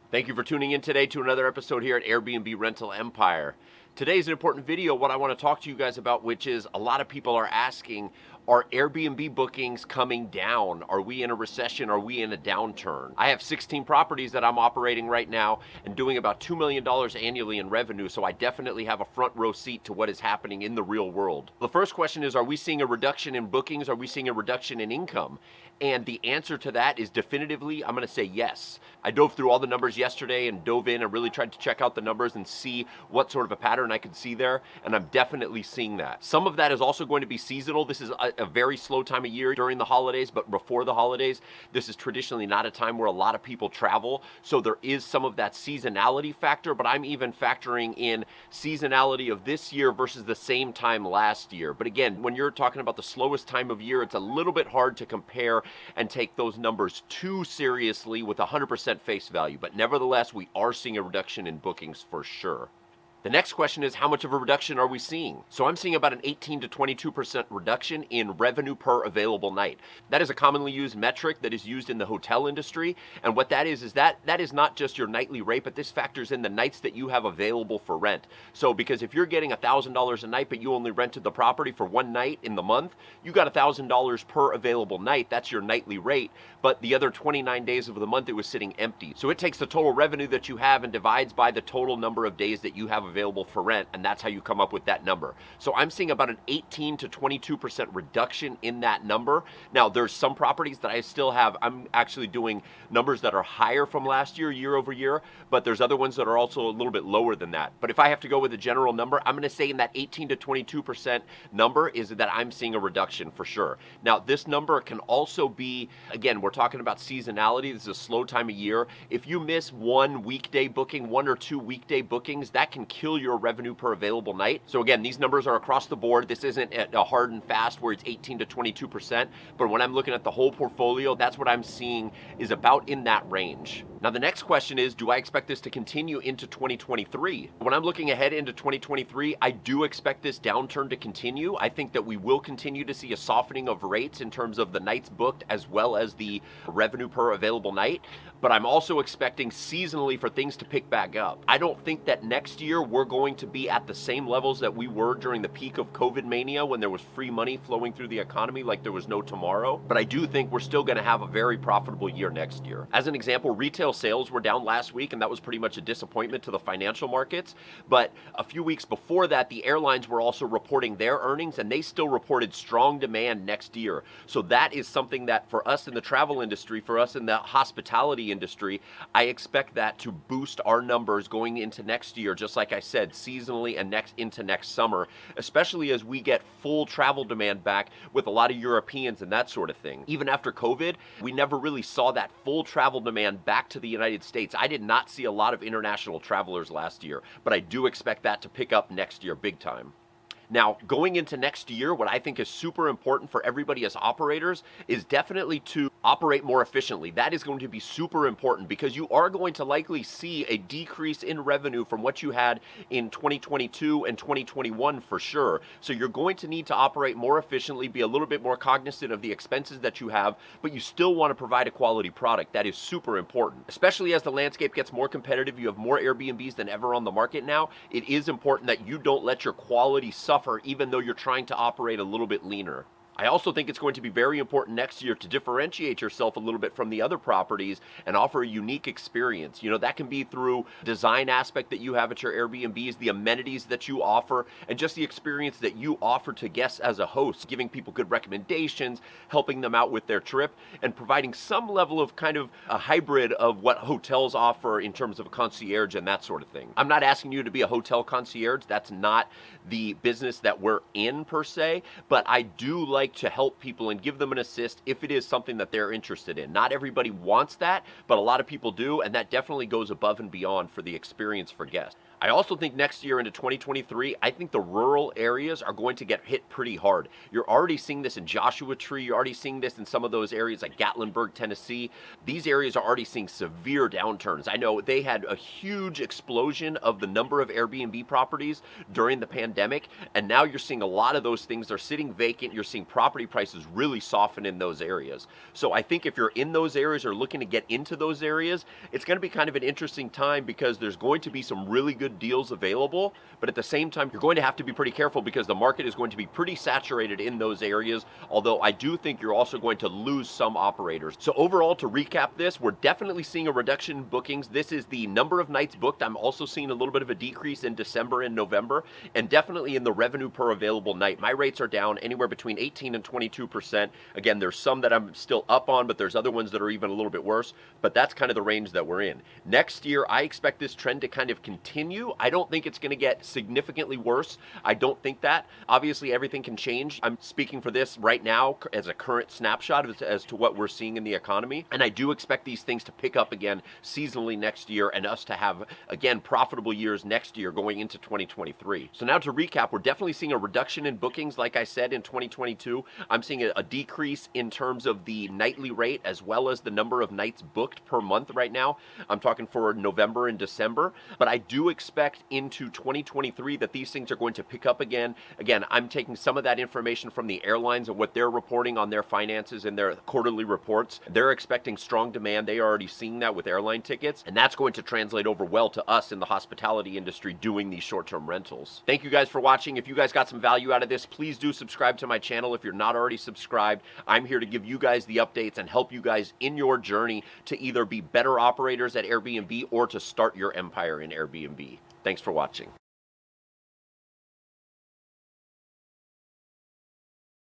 Thank you for tuning in today to another episode here at Airbnb Rental Empire. Today's an important video, what I want to talk to you guys about, which is a lot of people are asking, are Airbnb bookings coming down? Are we in a recession? Are we in a downturn? I have 16 properties that I'm operating right now and doing about $2 million annually in revenue, so I definitely have a front row seat to what is happening in the real world. The first question is, are we seeing a reduction in bookings? Are we seeing a reduction in income? And the answer to that is definitively, I'm gonna say yes. I dove through all the numbers yesterday and dove in and really tried to check out the numbers and see what sort of a pattern I could see there, and I'm definitely seeing that. Some of that is also going to be seasonal. This is a very slow time of year during the holidays, but before the holidays, this is traditionally not a time where a lot of people travel, so there is some of that seasonality factor, but I'm even factoring in seasonality of this year versus the same time last year. But again, when you're talking about the slowest time of year, it's a little bit hard to compare and take those numbers too seriously with 100% face value. But nevertheless, we are seeing a reduction in bookings for sure. The next question is, how much of a reduction are we seeing? So I'm seeing about an 18 to 22% reduction in revenue per available night. That is a commonly used metric that is used in the hotel industry. And what that is that is not just your nightly rate, but this factors in the nights that you have available for rent. So because if you're getting $1,000 a night, but you only rented the property for one night in the month, you got $1,000 per available night. That's your nightly rate. But the other 29 days of the month, it was sitting empty. So it takes the total revenue that you have and divides by the total number of days that you have available for rent, and that's how you come up with that number. So I'm seeing about an 18 to 22% reduction in that number. Now, there's some properties that I still have, I'm actually doing numbers that are higher from last year, year over year, but there's other ones that are also a little bit lower than that. But if I have to go with a general number, I'm gonna say in that 18 to 22% number is that I'm seeing a reduction for sure. Now, this number can also be, again, we're talking about seasonality. This is a slow time of year. If you miss one weekday booking, one or two weekday bookings, that can kill your revenue per available night. So again, these numbers are across the board. This isn't a hard and fast where it's 18 to 22%, but when I'm looking at the whole portfolio, that's what I'm seeing is about in that range. Now, the next question is, do I expect this to continue into 2023? When I'm looking ahead into 2023, I do expect this downturn to continue. I think that we will continue to see a softening of rates in terms of the nights booked as well as the revenue per available night, but I'm also expecting seasonally for things to pick back up. I don't think that next year we're going to be at the same levels that we were during the peak of COVID mania when there was free money flowing through the economy like there was no tomorrow, but I do think we're still gonna have a very profitable year next year. As an example, retail sales were down last week, and that was pretty much a disappointment to the financial markets, but a few weeks before that, the airlines were also reporting their earnings, and they still reported strong demand next year. So that is something that for us in the travel industry, for us in the hospitality industry, I expect that to boost our numbers going into next year, just like I said, seasonally and into next summer, especially as we get full travel demand back with a lot of Europeans and that sort of thing. Even after COVID, we never really saw that full travel demand back to the United States. I did not see a lot of international travelers last year, but I do expect that to pick up next year big time. Now, going into next year, what I think is super important for everybody as operators is definitely to operate more efficiently. That is going to be super important because you are going to likely see a decrease in revenue from what you had in 2022 and 2021 for sure. So you're going to need to operate more efficiently, be a little bit more cognizant of the expenses that you have, but you still want to provide a quality product. That is super important. Especially as the landscape gets more competitive, you have more Airbnbs than ever on the market now. It is important that you don't let your quality suffer even though you're trying to operate a little bit leaner. I also think it's going to be very important next year to differentiate yourself a little bit from the other properties and offer a unique experience. You know, that can be through design aspect that you have at your Airbnbs, the amenities that you offer, and just the experience that you offer to guests as a host, giving people good recommendations, helping them out with their trip, and providing some level of kind of a hybrid of what hotels offer in terms of a concierge and that sort of thing. I'm not asking you to be a hotel concierge. That's not the business that we're in per se, but I do like to help people and give them an assist if it is something that they're interested in. Not everybody wants that, but a lot of people do, and that definitely goes above and beyond for the experience for guests. I also think next year into 2023, I think the rural areas are going to get hit pretty hard. You're already seeing this in Joshua Tree. You're already seeing this in some of those areas like Gatlinburg, Tennessee. These areas are already seeing severe downturns. I know they had a huge explosion of the number of Airbnb properties during the pandemic, and now you're seeing a lot of those things. They're sitting vacant. You're seeing property prices really soften in those areas. So I think if you're in those areas or looking to get into those areas, it's going to be kind of an interesting time because there's going to be some really good deals available, but at the same time, you're going to have to be pretty careful because the market is going to be pretty saturated in those areas, although I do think you're also going to lose some operators. So overall, to recap this, we're definitely seeing a reduction in bookings. This is the number of nights booked. I'm also seeing a little bit of a decrease in December and November, and definitely in the revenue per available night. My rates are down anywhere between 18 and 22%. Again, there's some that I'm still up on, but there's other ones that are even a little bit worse, but that's kind of the range that we're in. Next year, I expect this trend to kind of continue. I don't think it's going to get significantly worse. I don't think that. Obviously, everything can change. I'm speaking for this right now as a current snapshot as to what we're seeing in the economy, and I do expect these things to pick up again seasonally next year and us to have, again, profitable years next year going into 2023. So now to recap, we're definitely seeing a reduction in bookings, like I said, in 2022. I'm seeing a decrease in terms of the nightly rate as well as the number of nights booked per month right now. I'm talking for November and December, but I do expect into 2023 that these things are going to pick up again. Again, I'm taking some of that information from the airlines and what they're reporting on their finances and their quarterly reports. They're expecting strong demand. They are already seeing that with airline tickets, and that's going to translate over well to us in the hospitality industry doing these short-term rentals. Thank you guys for watching. If you guys got some value out of this, please do subscribe to my channel if you're not already subscribed. I'm here to give you guys the updates and help you guys in your journey to either be better operators at Airbnb or to start your empire in Airbnb. Thanks for watching.